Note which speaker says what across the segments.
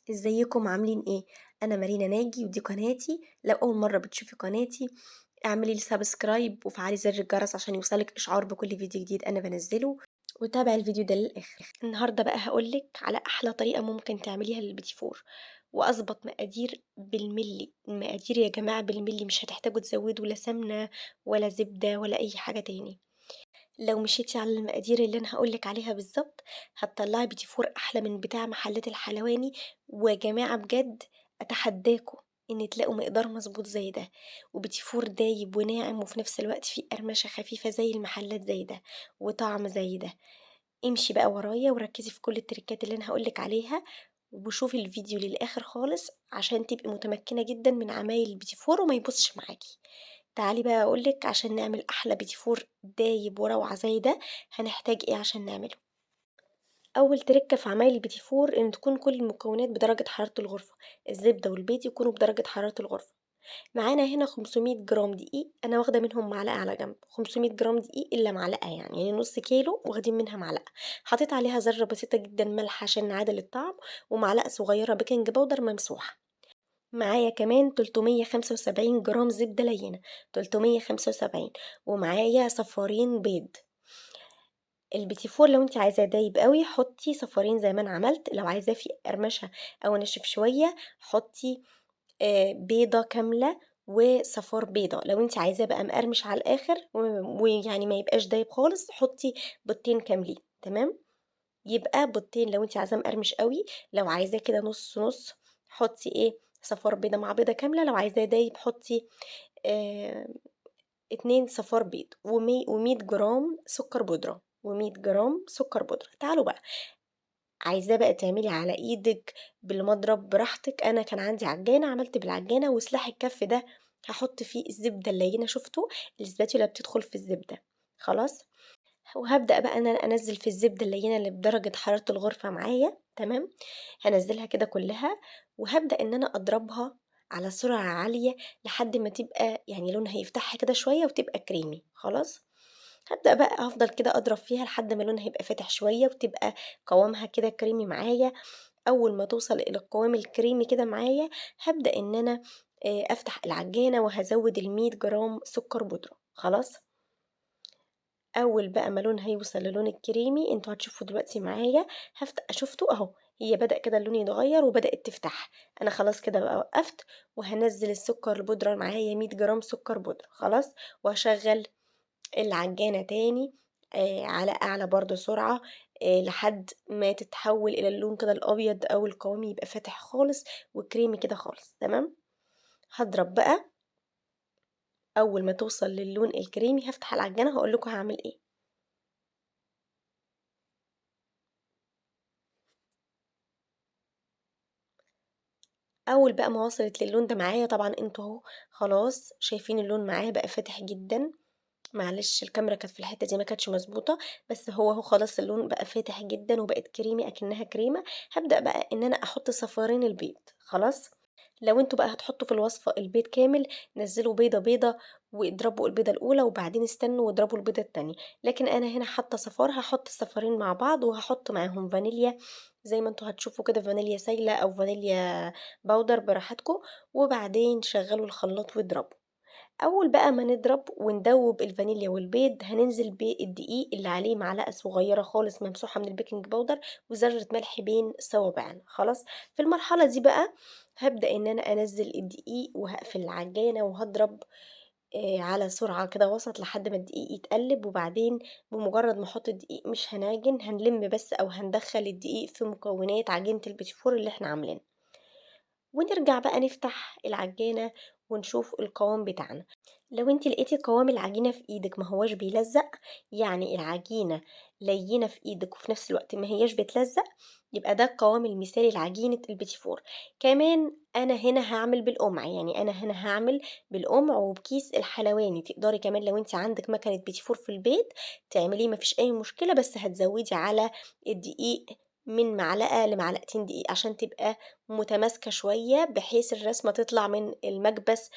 Speaker 1: ازيكم عاملين ايه؟ انا مارينا ناجي ودي قناتي. لو اول مره بتشوفي قناتي اعملي لي سبسكرايب وفعلي زر الجرس عشان يوصلك اشعار بكل فيديو جديد انا بنزله، وتابعي الفيديو ده للاخر. النهارده بقى هقولك على احلى طريقه ممكن تعمليها للبيتي فور، واظبط مقادير بالملي. المقادير يا جماعه بالملي، مش هتحتاجوا تزودوا لا سمنه ولا زبده ولا اي حاجه تاني. لو مشيتي على المقادير اللي انا هقولك عليها بالظبط هتطلعي بيتي فور احلى من بتاع محلات الحلواني. وجماعة بجد اتحداكوا ان تلاقوا مقدار مظبوط زي ده، وبيتي فور دايب وناعم وفي نفس الوقت فيه قرمشة خفيفة زي المحلات زي ده، وطعم زي ده. امشي بقى ورايا وركزي في كل التريكات اللي انا هقولك عليها، وشوفي الفيديو للاخر خالص عشان تبقي متمكنة جدا من عمايل البيتي فور وما يبصش معاكي. تعالي بقى أقولك عشان نعمل أحلى بيتي فور دايب وروعة زي ده هنحتاج إيه عشان نعمله. أول تركة في عمايل البيتي فور إن تكون كل المكونات بدرجة حرارة الغرفة. الزبدة والبيض يكونوا بدرجة حرارة الغرفة. معانا هنا 500 جرام دقيق، أنا واخدة منهم معلقة على جنب. 500 جرام دقيق إلا معلقة، يعني نص كيلو واخدين منها معلقة. حطيت عليها ذرة بسيطة جدا ملح عشان نعادل الطعم، ومعلقة صغيرة بيكنج باودر ممسوحة. معايا كمان 375 جرام زبدة لينة، 375. ومعايا صفارين بيض. البيتي فور لو انت عايزاه دايب قوي حطي صفارين زي ما انا عملت، لو عايزاه فيه قرمشة او نشف شوية حطي بيضة كاملة وصفار بيضة. لو انت عايزاه بقى مقرمش على الاخر ويعني ما يبقاش دايب خالص حطي بيضتين كاملين. تمام، يبقى بيضتين لو انت عايزاه مقرمش قوي. لو عايزاه كده نص نص حطي ايه، صفار بيضة مع بيضة كاملة. لو عايزاه دايب حطي آه 2 صفار بيض ومية جرام سكر بودرة، ومية جرام سكر بودرة. تعالوا بقى، عايزاه بقى تعملي على ايدك بالمضرب براحتك. انا كان عندي عجانة عملت بالعجانة، وسلاح الكف ده هحط فيه الزبدة اللينة. شفتوا الاسباتيولا بتدخل في الزبدة؟ خلاص. وهبدأ بقى أنا أنزل في الزبدة اللينة اللي بدرجة حرارة الغرفة معايا. تمام، هنزلها كده كلها، وهبدأ إن أنا أضربها على سرعة عالية لحد ما تبقى يعني لونها يفتحها كده شوية وتبقى كريمي. خلاص، هبدأ بقى أفضل كده أضرب فيها لحد ما لونها يبقى فاتح شوية وتبقى قوامها كده كريمي معايا. أول ما توصل إلى القوام الكريمي كده معايا هبدأ إن أنا أفتح العجانة وهزود 100 جرام سكر بودرة. خلاص، أول بقى ما لونها يوصل للون الكريمي انتوا هتشوفوا دلوقتي معايا. شفتوا اهو، هي بدأ كده اللون يتغير وبدأت تفتح. انا خلاص كده بقى وقفت، وهنزل السكر البودرة معايا 100 جرام سكر بودرة. خلاص، وهشغل العجانة تاني على اعلى برضو سرعة لحد ما تتحول الى اللون كده الابيض، او القوام يبقى فاتح خالص وكريمي كده خالص. تمام، هضرب بقى. اول ما توصل للون الكريمي هفتح العجانة هقول لكم هعمل ايه. اول بقى ما وصلت للون ده معايا، طبعا انتوا اهو خلاص شايفين اللون معايا بقى فاتح جدا. معلش الكاميرا كانت في الحته دي ما كانتش مظبوطه، بس هو خلاص اللون بقى فاتح جدا وبقت كريمي اكنها كريمه. هبدا بقى ان انا احط صفارين البيض. خلاص، لو انتوا بقى هتحطوا في الوصفه البيض كامل نزلوا بيضه بيضه واضربوا البيضه الاولى وبعدين استنوا واضربوا البيضه التانية. لكن انا هنا حاطه صفار، هحط الصفارين مع بعض وهحط معاهم فانيليا زي ما انتوا هتشوفوا كده، فانيليا سايله او فانيليا باودر براحتكم. وبعدين شغلوا الخلاط واضربوا. اول بقى ما نضرب وندوب الفانيليا والبيض هننزل بالدقيق اللي عليه معلقه صغيره خالص ممسوحه من البيكنج باودر وذره ملح بين صوابعنا. خلاص، في المرحله دي بقى هبدا ان انا انزل الدقيق وهقفل العجانه وهضرب على سرعه كده وسط لحد ما الدقيق يتقلب. وبعدين بمجرد ما احط الدقيق مش هنعجن، هنلم بس او هندخل الدقيق في مكونات عجينه البيتي فور اللي احنا عاملينها، ونرجع بقى نفتح العجانة ونشوف القوام بتاعنا. لو انت لقيتي قوام العجينة في ايدك ما هواش بيلزق، يعني العجينة لينة في ايدك وفي نفس الوقت ما هياش بتلزق، يبقى ده القوام المثالي لعجينة البيتي فور. كمان انا هنا هعمل بالقمع، يعني انا هنا هعمل بالقمع وبكيس الحلواني. تقدري كمان لو انت عندك مكنة بيتي فور في البيت تعمليه، مفيش اي مشكلة، بس هتزودي على الدقيق من معلقة لمعلقتين دقيق عشان تبقى متماسكة شوية، بحيث الرسمة تطلع من المكبس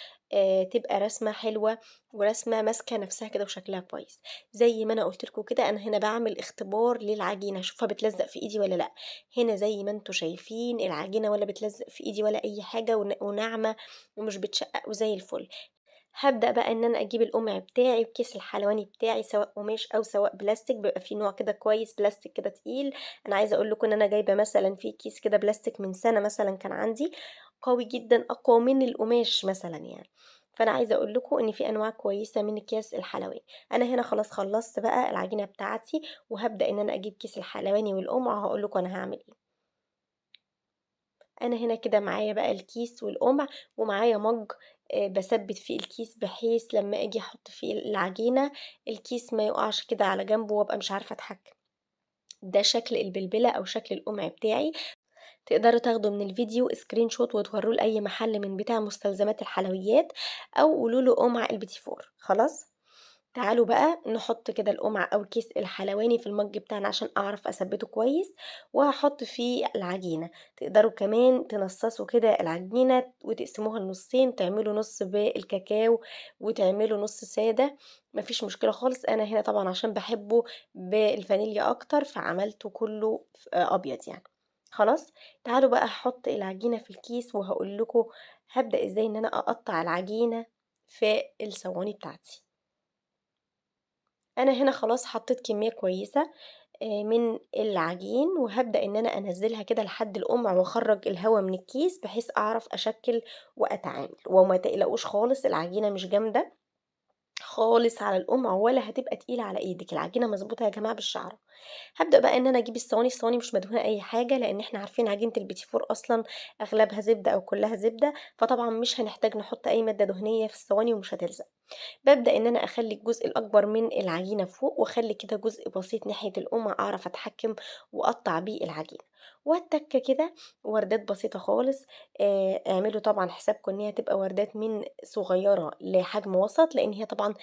Speaker 1: تبقى رسمة حلوة ورسمة ماسكة نفسها كده وشكلها كويس. زي ما أنا قُلت لكم كده أنا هنا باعمل اختبار للعجينة، أشوفها بتلزق في إيدي والّا لأ. هنا زي ما أنتم شايفين العجينة ولا بتلزق في إيدي ولا أي حاجة وناعمة ومش بتشقّق وزي الفل. هابدأ بقى إن أنا أجيب القمع بتاعي والكيس الحلواني بتاعي سواء قماش أو سواء بلاستيك، بيبقى في نوع كده كويس بلاستيك كده تقيل. أنا عايزة أقول لكم إن أنا جايبة مثلًا في كيس كده بلاستيك من سنة مثلًا كان عندي، قوي جدًا أقوى من القماش مثلًا يعني. فأنا عايزة أقول لكم إن في أنواع كويسة من أكياس الحلواني. أنا هنا خلاص خلّصت بقى العجينة بتاعتي، وهابدأ إن أنا أجيب كيس الحلواني والقمع وهاقول لكم أنا هاعمل إيه. أنا هنا كده معايا بقى الكيس والقمع ومعايا مَج باثبّت فيه الكيس بحيث لمّا آجي أحُط فيه العجينة، الكيس ما يُقعش كده على جنبه وأبقى مش عارفة أتحكّم. ده شكل البلبلة أو شكل القمع بتاعي. تقدروا تاخدوا من الفيديو screenshot وتوروه لأي محل من بتاع مستلزمات الحلويات أو قولوا له قمع البيتي فور. خلاص؟ تعالوا بقى نحط كده القمع أو كيس الحلواني في المج بتاعنا عشان أعرف أثبته كويس، وهاحط فيه العجينة. تقدروا كمان تنصصوا كده العجينة وتقسموها لنصين، تعملوا نص بالكاكاو وتعملوا نص سادة، مفيش مشكلة خالص. أنا هنا طبعا عشان بحبه بالفانيليا أكتر فعملته كله أبيض يعني. خلاص. تعالوا بقى هحط العجينة في الكيس وهقول لكم هبدأ ازاي ان انا اقطع العجينة في الصواني بتاعتي. أنا هنا خلاص حطيت كمية كويسة من العجين، وهابدأ إن أنا أنزّلها كده لحد القمع وأخرّج الهوا من الكيس، بحيث أعرف أشكِّل وأتعامل. وما تقلقوش خالص العجينة مش جامدة خالص على القمع ولا هتبقى تقيلة على إيدِك، العجينة مضبوطة يا جماعة بالشعرة. هابدأ بقى إن أنا أجيب الصواني مش مدهونة أي حاجة، لإن إحنا عارفين عجينة البيتي فور أصلًا أغلبها زبدة أو كلّها زبدة، فطبعًا مش هنحتاج نحط أي مادة دهنية في الصواني ومش هتلزق. بابدأ إن أنا أخلّي الجزء الأكبر من العجينة فوق، وأخلّي كده جزء بسيط ناحية القمع أعرف أتحكّم وأقطّع بيه العجينة، والتَّكة كده وردات بسيطة خالص. اعملوا طبعًا حسابكم إن هي تبقى وردات من صغيّرة لحجم وسط، لإن هي طبعًا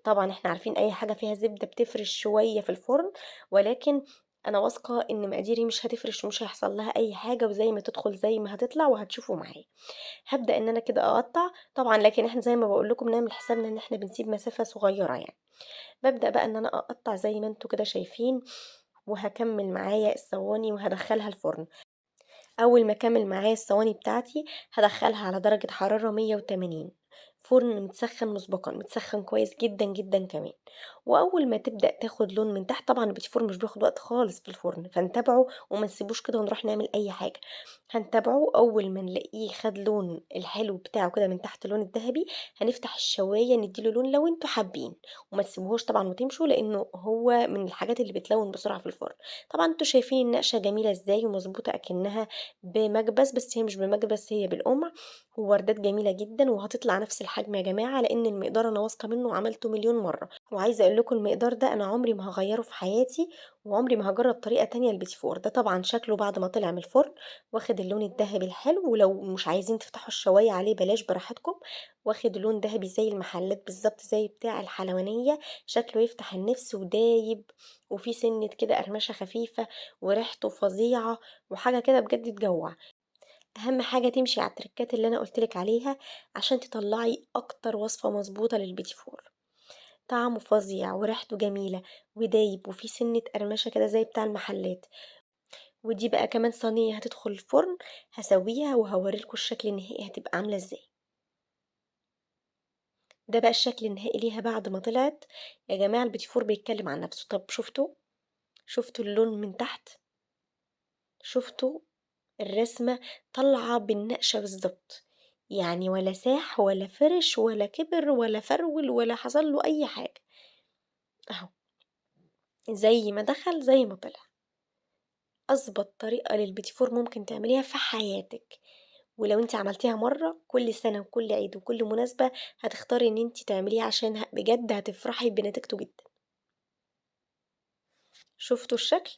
Speaker 1: طبعًا إحنا عارفين أي حاجة فيها زبدة بتفرش شوية في الفرن، ولكن أنا واثقة إن مقاديري مش هتفرش ومش هيحصل لها أي حاجة، وزي ما تدخل زي ما هتطلع وهتشوفوا معايا. هابدأ إن أنا كده أقطّع، طبعًا لكن إحنا زي ما باقول لكم نعمل حسابنا إن إحنا بنسيب مسافة صغيّرة يعني. بابدأ بقى إن أنا أقطّع زي ما أنتم كده شايفين، وهاكمّل معايا الصواني وهادخّلها الفرن. أول ما أكمّل معايا الصواني بتاعتي هادخّلها على درجة حرارة 180، فرن متسخّن مسبقًا، متسخّن كويس جدًا، جدًا كمان. وأول ما تبدأ تاخد لون من تحت، طبعًا البيتي فور مش بياخد وقت خالص في الفرن، فنتابعه وما نسيبوش كده ونروح نعمل أي حاجة. هنتابعه أول ما نلاقيه خد لون الحلو بتاعه كده من تحت اللون الدهبي، هنفتح الشواية ندّي له لون لو أنتم حابين، وما تسيبوهوش طبعًا وتمشوا لإنه هو من الحاجات اللي بتلوّن بسرعة في الفرن. طبعًا أنتم شايفين النقشة جميلة إزاي ومضبوطة أكنها بمكبس، بس هي مش بمكبس هي بالقمع، ووردات جميلة جدًا وهتطلع نفس الحجم يا جماعة، لإن المقدار أنا واثقة منه وعملته مليون مرة. وعايزة أقول لكم المقدار ده أنا عمري ما هاغيّره في حياتي، وعمري ما هاجرّب طريقة تانية للبيتي فور. ده طبعًا شكله بعد ما طلع من الفرن واخد اللون الدهبي الحلو، ولو مش عايزين تفتحوا الشواية عليه بلاش براحتكم، واخد لون دهبي زي المحلات بالضبط زي بتاع الحلوانية، شكله يفتح النِفس ودايب وفيه سِنّة كده قرمشة خفيفة وريحته فظيعة وحاجة كده بجد تجوّع. أهم حاجة تمشي على التريكات اللي أنا قُلت لِك عليها عشان تطلّعي أكتر وصفة مضبوطة للبيتي فور. طعمه فظيع وريحته جميلة ودايب وفيه سِنّة قرمشة كده زي بتاع المحلات. ودي بقى كمان صينية هتدخل الفرن، هاسويها وهاورّي لكم الشكل النهائي هتبقى عاملة إزاي. ده بقى الشكل النهائي ليها بعد ما طلعت. يا جماعة البيتي فور بيتكلم عن نفسه. طب شُفتوا اللون من تحت؟ شُفتوا الرسمة طالعة بالنقشة بالضبط، يعني ولا ساح ولا فِرِش ولا كِبِر ولا فرول ولا حصل له أي حاجة، أهو زي ما دخل زي ما طلع. أظبط طريقة للبيتي فور ممكن تعمليها في حياتِك. ولو أنتِ عملتيها مرّة كل سنة وكل عيد وكل مناسبة هتختاري إن أنتِ تعمليه عشان بجد هتفرحي بنتيجته جدًا. شُفتوا الشكل؟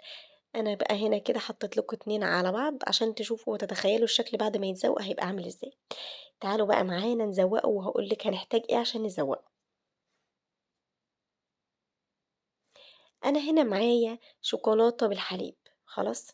Speaker 1: أنا بقى هنا كده حطيت لكم 2 على بعض عشان تشوفوا وتتخيلوا الشكل بعد ما يتزوق هيبقى عامل إزاي. تعالوا بقى معانا نزوّقه وهاقول لِك هنحتاج إيه عشان نزوّقه. أنا هنا معايا شوكولاتة بالحليب، خلاص؟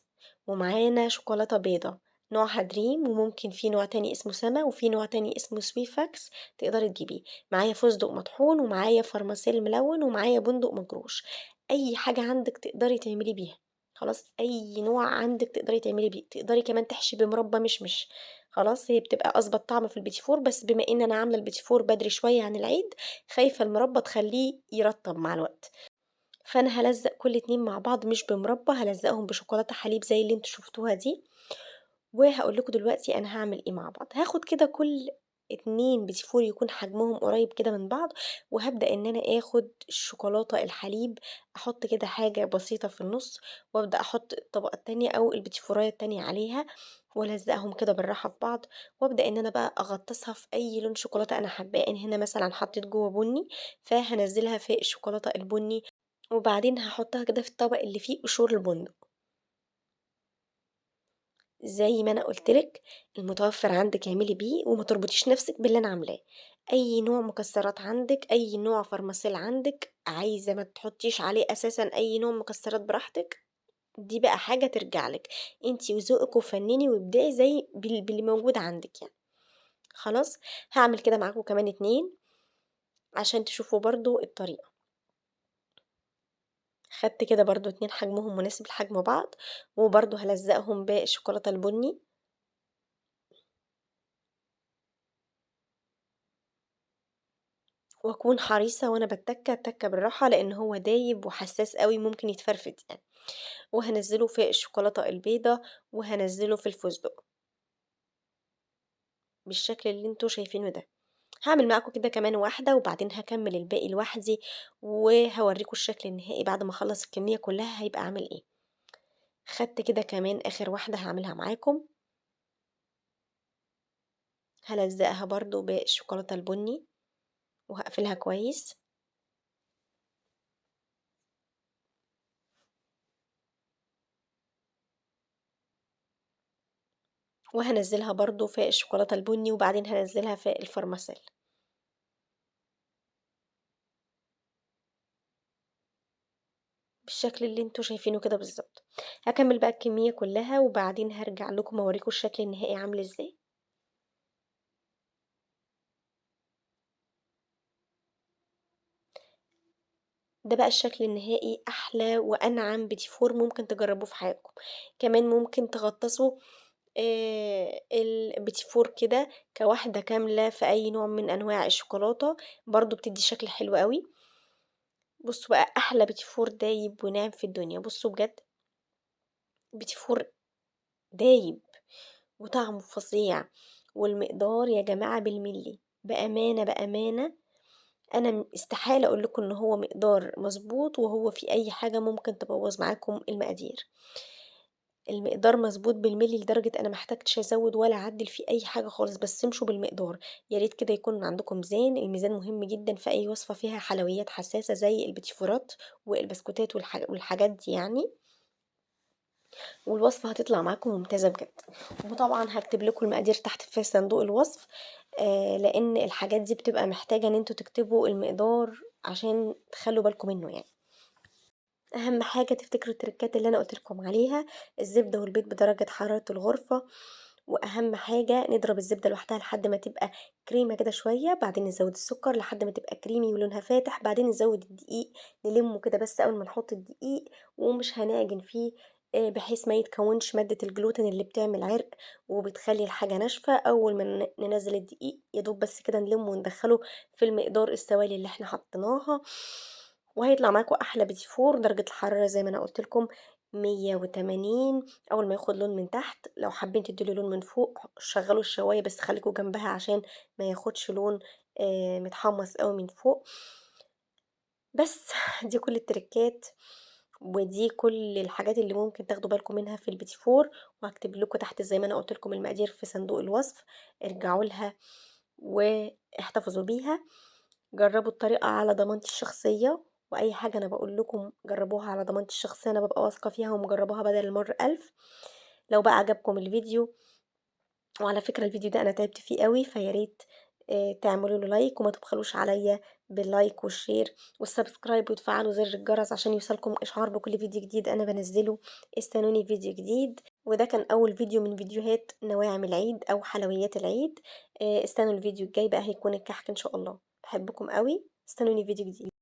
Speaker 1: ومعانا شوكولاتة بيضا نوعها دريم، وممكن في نوع تاني اسمه سما، وفي نوع تاني اسمه سويفاكس تقدري تجيبيه. معايا فستق مطحون، ومعايا فرماسيل ملون، ومعايا بندق مجروش. اي حاجة عندك تقدري تعملي بيها. خلاص، اي نوع عندك تقدري تعملي بيه. تقدري كمان تحشي بمربى مشمش. خلاص، هي بتبقى اظبط طعم في البيتي فور، بس بما ان انا عامله البيتي فور بدري شويه عن العيد، خايفه المربى تخليه يرطب مع الوقت. فأنا هالزق كل اتنين مع بعض مش بمربى، هالزقهم بشوكولاتة حليب زي اللي انتوا شفتوها دي. وهاقول لكم دلوقتي أنا هاعمل إيه مع بعض. هاخد كده كل اتنين بيتي فور يكون حجمهم قريب كده من بعض، وهابدأ إن أنا آخد الشوكولاتة الحليب، أحط كده حاجة بسيطة في النص، وأبدأ أحط الطبقة التانية أو البيتي فوراية التانية عليها، والزقهم كده بالراحة في بعض، وابدأ ان انا بقى اغطسها في اي لون شوكولاته انا حباه. ان هنا مثلا حطيت جوه بني، فهنزلها في الشوكولاته البني، وبعدين هاحطها كده في الطبق اللي فيه قشور البندق. زي ما أنا قُلت لِك، المتوفّر عندِك اعملي بيه وما تربطيش نَفْسِك باللي أنا عاملاه. أي نوع مكسّرات عندِك، أي نوع فرماسيل عندِك، عايزة ما تحطّيش عليه أساسًا أي نوع مكسّرات براحتك، دي بقى حاجة ترجع لِك، أنتِ وذوقِك وفنّني وابدعي زي باللي موجود عندِك يعني. خلاص، هاعمل كده معاكم كمان 2 عشان تشوفوا برضه الطريقة. خدت كده برضه 2 حجمهم مناسب لحجم بعض، وبرضه هالزّقهم بالشوكولاتة البُني. وأكون حريصة وأنا باتّكة، أتّكة بالراحة لإن هو دايب وحساس أوي ممكن يتفرفت يعني. وهانزّله في الشوكولاتة البيضا، وهانزّله في الفستق بالشكل اللي أنتم شايفينه ده. هاعمل معاكم كده كمان واحدة، وبعدين هاكمّل الباقي لوحدي، وهاورّيكم الشكل النهائي بعد ما أخلّص الكمية كلّها هيبقى عامل إيه. خدت كده كمان آخر واحدة هاعملها معاكم، هالزّقها برضه بالشوكولاتة البني، وهاقفلها كويس، وهانزّلها برضه في الشوكولاتة البني، وبعدين هانزّلها في الفرماسيل. بالشكل اللي أنتم شايفينه كده بالضبط. هاكمّل بقى الكمية كلّها، وبعدين هارجع لكم أورّيكم الشكل النهائي عامل إزاي. ده بقى الشكل النهائي، أحلى وأنعم بيتي فور ممكن تجرّبوه في حياتكم. كمان ممكن تغطّسوا البيتي فور كده كواحدة كاملة في أي نوع من أنواع الشوكولاتة، برضه بتدّي شكل حلو أوي. بُصّوا بقى أحلى بيتي فور دايب وناعم في الدنيا. بُصّوا بجد، بيتي فور دايب وطعمه فظيع، والمقدار يا جماعة بالملي. بأمانة، بأمانة أنا استحالة أقول لكم إن هو مقدار مضبوط وهو في أي حاجة ممكن تبوّظ معاكم المقادير. المقدار مضبوط بالملي لدرجة أنا ما احتجتش أزوّد ولا أعدّل فيه أي حاجة خالص، بس امشوا بالمقدار. يا ريت كده يكون عندكم ميزان. الميزان مهم جدًا في أي وصفة فيها حلويات حساسة زي البيتيفورات والبسكوتات والحاجات دي يعني. والوصفة هتطلع معاكم ممتازة بجد. وطبعًا هاكتب لكم المقادير تحت في صندوق الوصف، لإن الحاجات دي بتبقى محتاجة إن أنتم تكتبوا المقدار عشان تخلّوا بالكم منه يعني. أهم حاجة تفتكروا التريكات اللي أنا قُلت لكم عليها، الزبدة والبيض بدرجة حرارة الغرفة، وأهم حاجة نضرب الزبدة لوحدها لحد ما تبقى كريمة كده شوية، بعدين نزوّد السكر لحد ما تبقى كريمي ولونها فاتح، بعدين نزوّد الدقيق، نلِمّه كده بس أول ما نحط الدقيق، ومش هنعجن فيه بحيث ما يتكوّنش مادة الجلوتين اللي بتعمل عرق وبتخلّي الحاجة ناشفة. أول ما ننزّل الدقيق يا دوب بس كده نلِمّه وندخّله في المقدار السوائل اللي إحنا حطيناها، وهيطلع معاكم أحلى بيتي فور. درجة الحرارة زي ما أنا قُلت لكم 180. أول ما ياخد لون من تحت، لو حابين تدّوا له لون من فوق شغّلوا الشواية بس خليكم جنبها عشان ما ياخدش لون متحمّص أوي من فوق. بس دي كل التريكات، ودي كل الحاجات اللي ممكن تاخدوا بالكم منها في البيتي فور، وهاكتب لكم تحت زي ما أنا قُلت لكم المقادير في صندوق الوصف. ارجعوا لها واحتفظوا بيها. جرّبوا الطريقة على ضمانتي الشخصية، وأي حاجة أنا باقول لكم جرّبوها على ضمانتي الشخصية، أنا بابقى واثقة فيها ومجرّباها بدل المَرّة 1000. لو بقى عجبكم الفيديو، وعلى فكرة الفيديو ده أنا تعبت فيه أوي، فيا ريت تعملوا له لايك وما تبخلوش عليّا باللايك والشير والسبسكرايب وتفعلوا زر الجرس عشان يوصلكم إشعار بكل فيديو جديد أنا بانزّله. استنوني في فيديو جديد، وده كان أول فيديو من فيديوهات نواعم العيد أو حلويات العيد. استنوا الفيديو الجاي بقى هيكون الكحك إن شاء الله. باحبكم أوي، استنوني في فيديو جديد.